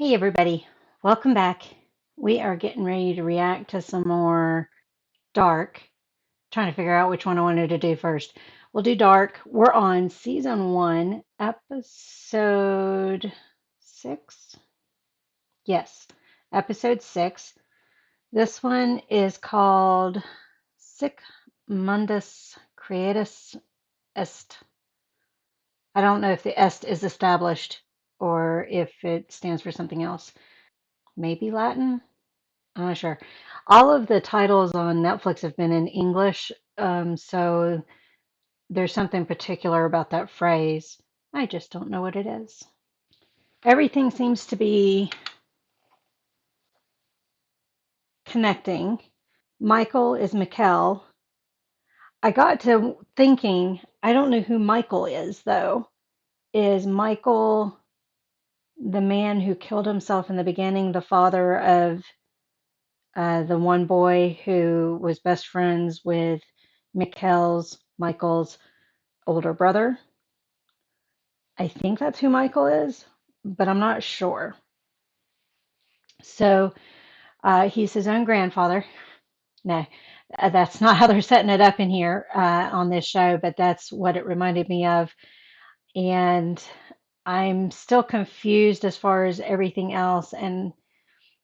Hey everybody, welcome back. We are getting ready to react to some more Dark. Trying to figure out which one I wanted to do first. We'll do Dark. We're on season 1, episode 6. Yes, episode 6. This one is called Sic Mundus Creatus Est. I don't know if the Est is established or if it stands for something else. Maybe Latin? I'm not sure. All of the titles on Netflix have been in English, so there's something particular about that phrase. I just don't know what it is. Everything seems to be connecting. Michael is Mikkel. I got to thinking, I don't know who Michael is, though. Is Michael the man who killed himself in the beginning, the father of the one boy who was best friends with Michael's older brother? I think that's who Michael is, but I'm not sure. So he's his own grandfather. No, that's not how they're setting it up in here on this show, but that's what it reminded me of. And I'm still confused as far as everything else. And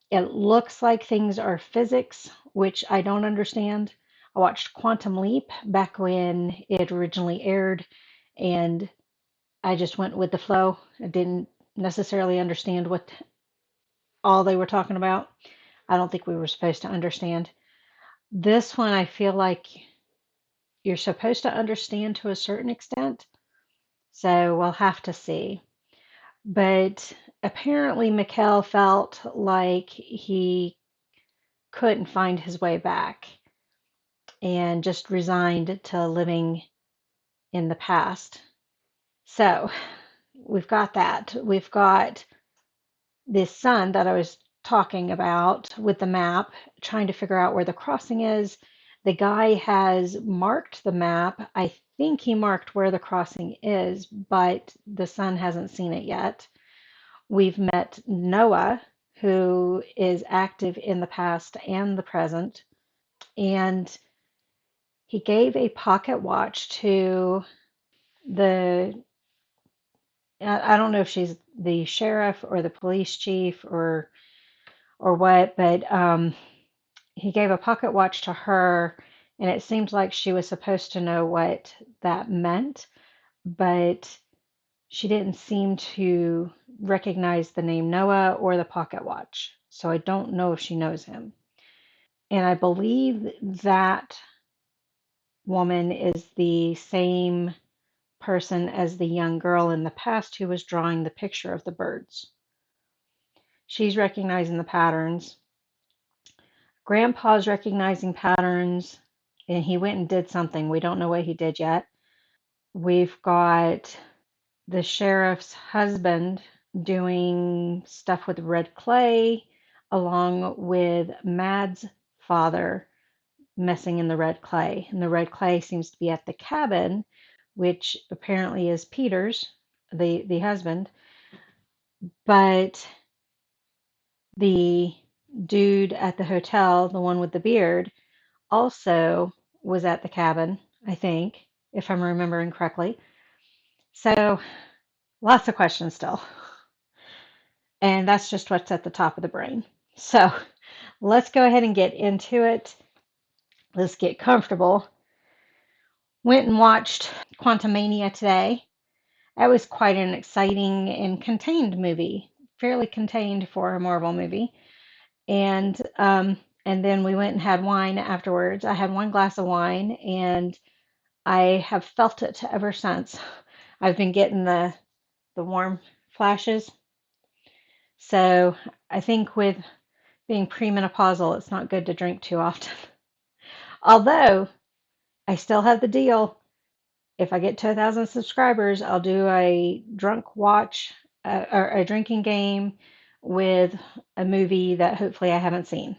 it looks like things are physics, which I don't understand. I watched Quantum Leap back when it originally aired, and I just went with the flow. I didn't necessarily understand what all they were talking about. I don't think we were supposed to understand. This one, I feel like you're supposed to understand to a certain extent. So we'll have to see. But apparently, Mikkel felt like he couldn't find his way back and just resigned to living in the past. So we've got that. We've got this son that I was talking about with the map, trying to figure out where the crossing is. The guy has marked the map. I think he marked where the crossing is, but the son hasn't seen it yet. We've met Noah, who is active in the past and the present, and he gave a pocket watch to the, I don't know if she's the sheriff or the police chief or what, but he gave a pocket watch to her, and it seemed like she was supposed to know what that meant, but she didn't seem to recognize the name Noah or the pocket watch. So I don't know if she knows him. And I believe that woman is the same person as the young girl in the past who was drawing the picture of the birds. She's recognizing the patterns. Grandpa's recognizing patterns, and he went and did something. We don't know what he did yet. We've got the sheriff's husband doing stuff with red clay, along with Mad's father messing in the red clay. And the red clay seems to be at the cabin, which apparently is Peter's, the husband. But the dude at the hotel, the one with the beard, also was at the cabin, I think, if I'm remembering correctly. So lots of questions still. And that's just what's at the top of the brain. So let's go ahead and get into it. Let's get comfortable. Went and watched Quantumania today. That was quite an exciting and contained movie, fairly contained for a Marvel movie. And then we went and had wine afterwards. I had one glass of wine, and I have felt it ever since. I've been getting the warm flashes. So I think with being premenopausal, it's not good to drink too often. Although I still have the deal. If I get to 1,000 subscribers, I'll do a drunk watch or a drinking game with a movie that hopefully I haven't seen.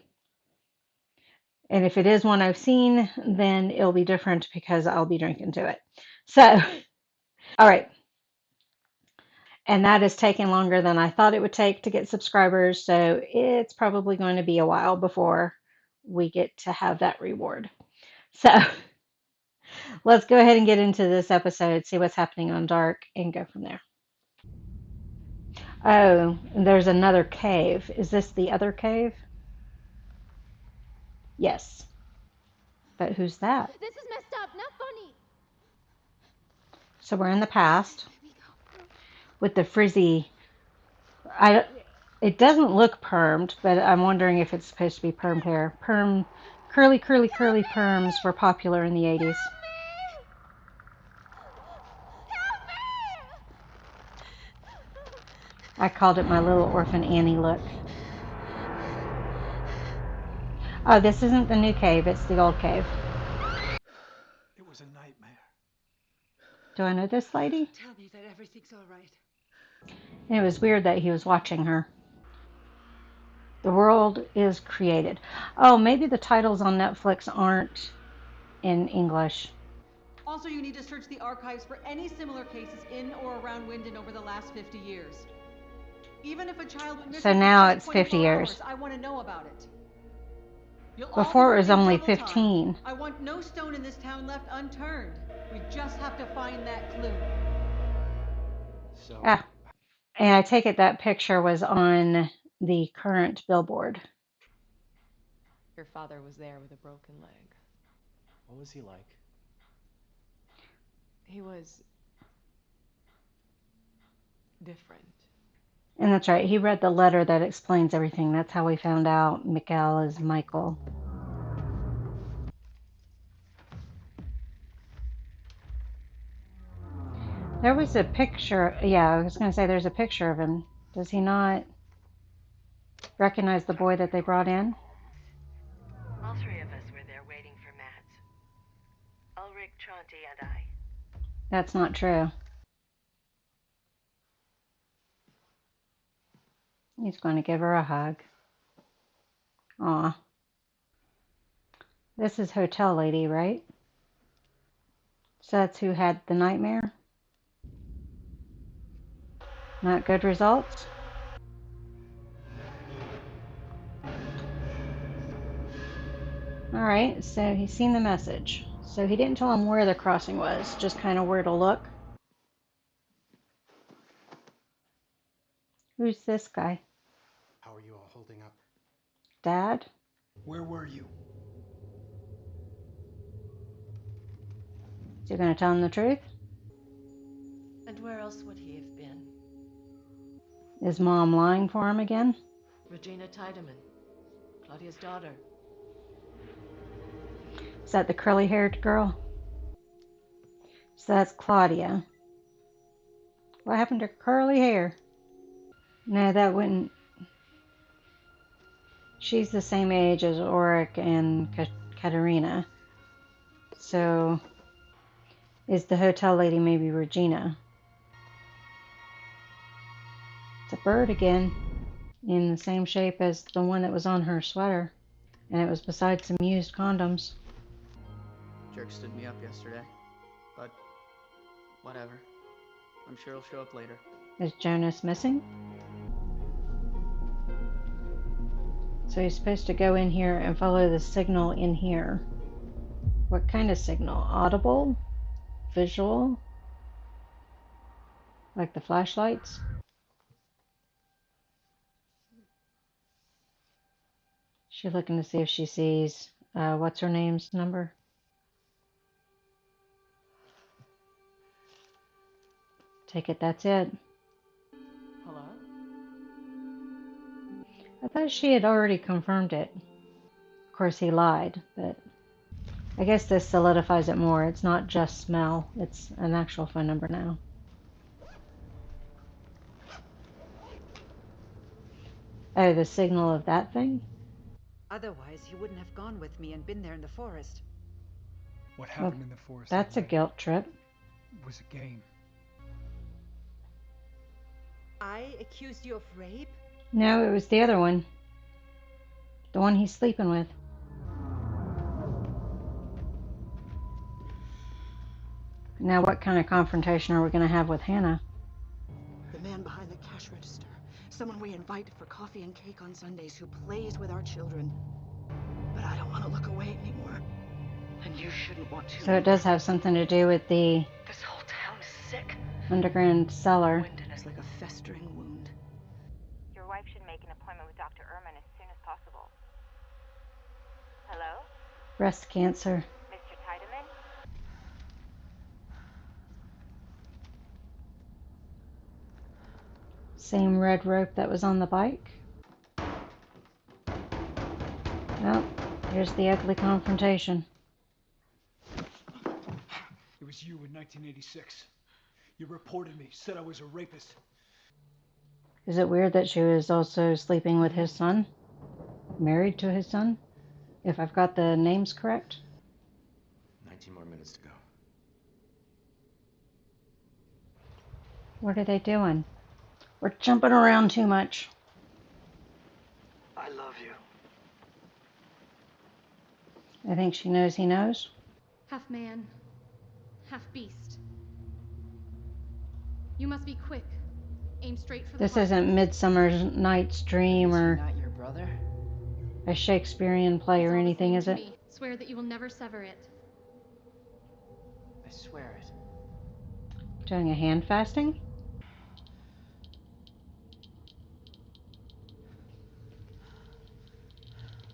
And if it is one I've seen, then it'll be different because I'll be drinking to it. So, all right. And that is taking longer than I thought it would take to get subscribers. So it's probably going to be a while before we get to have that reward. So let's go ahead and get into this episode, see what's happening on Dark, and go from there. Oh, there's another cave. Is this the other cave? Yes. But who's that? This is messed up, not funny. So we're in the past with the frizzy. It doesn't look permed, but I'm wondering if it's supposed to be permed hair. Curly perms were popular in the 80s. Help me! I called it my little orphan Annie look. Oh, this isn't the new cave, it's the old cave. It was a nightmare. Do I know this lady? Tell me that everything's all right. And it was weird that he was watching her. The world is created. Oh, maybe the titles on Netflix aren't in English. Also, you need to search the archives for any similar cases in or around Winden over the last 50 years. Even if a child went missing So now for it's 50 24 years. hours, I want to know about it. You'll all Before be it was working only double time. 15. I want no stone in this town left unturned. We just have to find that clue. So, Ah, and I take it that picture was on the current billboard. Your father was there with a broken leg. what was he like? He was different. And that's right, he read the letter that explains everything. That's how we found out Mikael is Michael. There was a picture. Yeah, I was going to say there's a picture of him. Does he not recognize the boy that they brought in? All three of us were there waiting for Mads. Ulrich, Chauncey, and I. That's not true. He's going to give her a hug. Aw. This is Hotel Lady, right? So that's who had the nightmare? Not good results? Alright, so he's seen the message. So he didn't tell him where the crossing was, just kind of where to look. Who's this guy? How are you all holding up? Dad? Where were you? Is he going to tell him the truth? And where else would he have been? Is Mom lying for him again? Regina Tiedemann, Claudia's daughter. Is that the curly-haired girl? So that's Claudia. What happened to her curly hair? No, that wouldn't. She's the same age as Ulrich and Katerina. So, is the hotel lady maybe Regina? It's a bird again, in the same shape as the one that was on her sweater. And it was beside some used condoms. Jerk stood me up yesterday, but whatever. I'm sure he'll show up later. Is Jonas missing? So he's supposed to go in here and follow the signal in here. What kind of signal? Audible? Visual? Like the flashlights? She's looking to see if she sees, what's her name's number? Take it, that's it. Hello? I thought she had already confirmed it. Of course, he lied, but I guess this solidifies it more. It's not just smell, it's an actual phone number now. Oh, the signal of that thing? Otherwise, he wouldn't have gone with me and been there in the forest. What happened in the forest? That's a that night? guilt trip. It was a game. I accused you of rape? No, it was the other one. The one he's sleeping with. Now what kind of confrontation are we going to have with Hannah? The man Someone we invited for coffee and cake on Sundays who plays with our children. But I don't want to look away anymore. And you shouldn't want to. So it does have something to do with the This whole town is sick. underground cellar. Wyndon is like a festering wound. Your wife should make an appointment with Dr. Ehrman as soon as possible. Hello? Breast cancer. Mr. Tiedemann? Same red rope that was on the bike. Well, here's the ugly confrontation. It was you in 1986. You reported me, said I was a rapist. Is it weird that she was also sleeping with his son? Married to his son? If I've got the names correct? 19 more minutes to go. What are they doing? We're jumping around too much. I love you. I think she knows he knows. Half man, half beast. You must be quick. Aim straight for the This heart. isn't Midsummer Night's Dream or Not your brother? a Shakespearean play It's or all the anything, same is to it? me. Swear that you will never sever it. I swear it. Doing a hand fasting?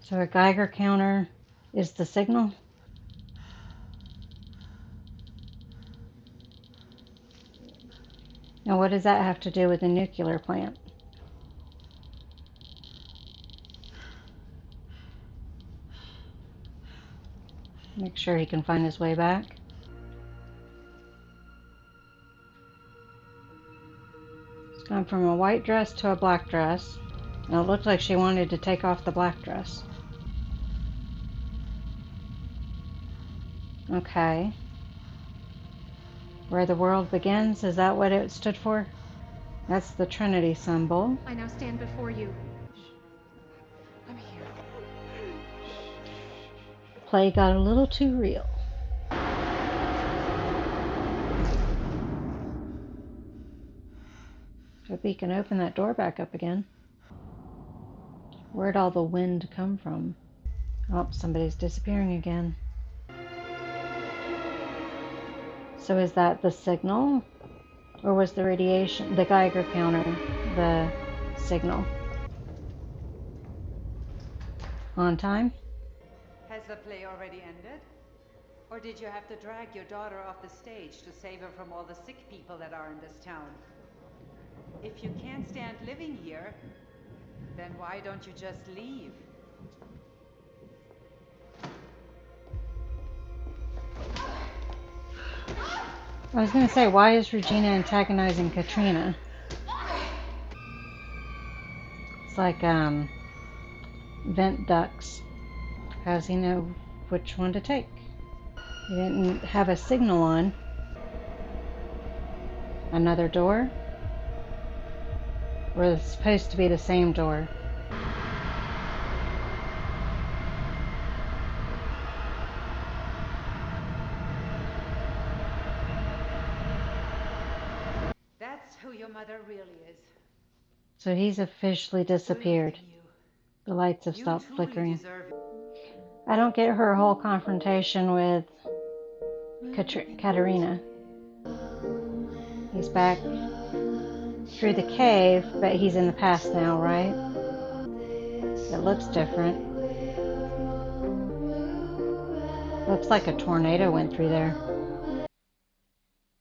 So a Geiger counter is the signal? Now what does that have to do with the nuclear plant? Make sure he can find his way back. It's gone from a white dress to a black dress. And it looked like she wanted to take off the black dress. Okay. Where the world begins, is that what it stood for? That's the Trinity symbol. I now stand before you. I'm here. Play got a little too real. Hope he can open that door back up again. Where'd all the wind come from? Oh, somebody's disappearing again. So is that the signal? Or was the radiation, the Geiger counter, the signal? On time? Has the play already ended? Or did you have to drag your daughter off the stage to save her from all the sick people that are in this town? If you can't stand living here, then why don't you just leave? I was going to say, why is Regina antagonizing Katrina? It's like, vent ducts. How does he know which one to take? He didn't have a signal on. Another door? Or it's supposed to be the same door? That's who your mother really is. So he's officially disappeared. Believed in you. The lights have You stopped truly flickering. deserve it. I don't get her whole confrontation with Katerina. He's back through the cave, but he's in the past now, right? It looks different. Looks like a tornado went through there.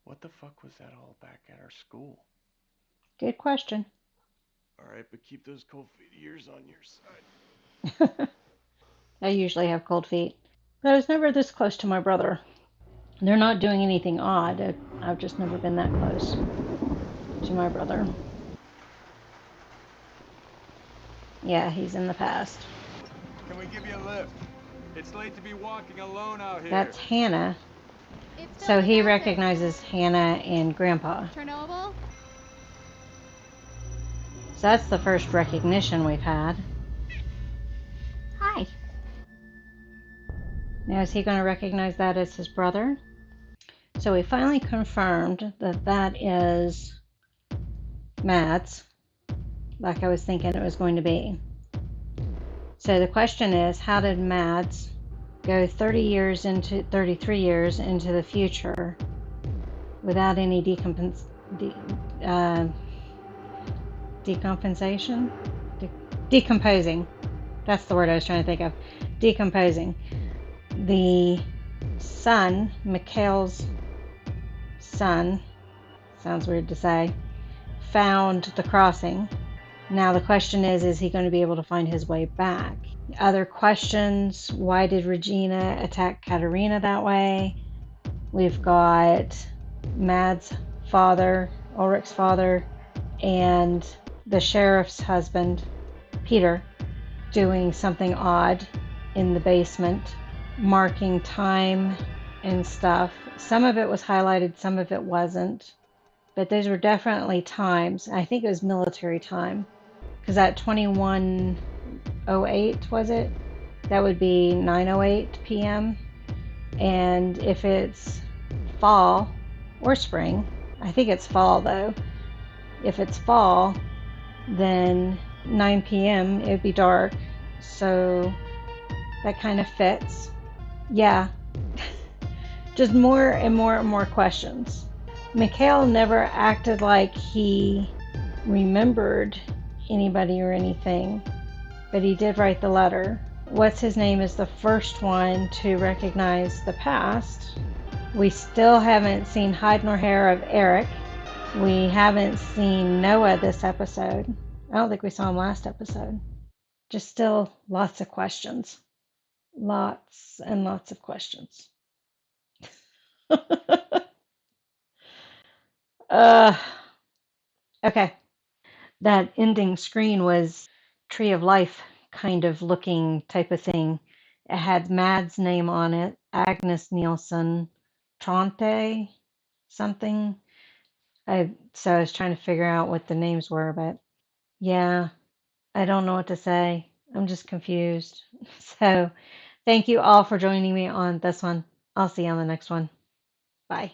What the fuck was that all back at our school? Good question. Alright, but keep those cold feet of yours on your side. I usually have cold feet. But I was never this close to my brother. They're not doing anything odd. I've just never been that close to my brother. Yeah, he's in the past. Can we give you a lift? It's late to be walking alone out here. That's Hannah. It's So he still recognizes Hannah and Grandpa. Chernobyl? So that's the first recognition we've had. Hi. Now is he going to recognize that as his brother? So we finally confirmed that that is Mads. like I was thinking it was going to be. So the question is, how did Mads go 33 years into the future without any decomposing. That's the word I was trying to think of. Decomposing. The son, Mikhail's son, sounds weird to say, found the crossing. Now the question is he going to be able to find his way back? Other questions: why did Regina attack Katerina that way? We've got Mads' father, Ulrich's father, and the sheriff's husband, Peter, doing something odd in the basement, marking time and stuff. Some of it was highlighted, some of it wasn't, but those were definitely times. I think it was military time, because at 21:08, was it? That would be 9:08 p.m. And if it's fall or spring, I think it's fall though. If it's fall, then 9 p.m. it would be dark. So that kind of fits. Yeah. Just more and more and more questions. Mikhail never acted like he remembered anybody or anything, but he did write the letter. What's his name is the first one to recognize the past. We still haven't seen hide nor hair of Eric. We haven't seen Noah this episode. I don't think we saw him last episode. Just still lots of questions. Lots and lots of questions. Okay. That ending screen was Tree of Life kind of looking type of thing. It had Mad's name on it, Agnes Nielsen, Tronte, something. So I was trying to figure out what the names were, but yeah, I don't know what to say. I'm just confused. So thank you all for joining me on this one. I'll see you on the next one. Bye.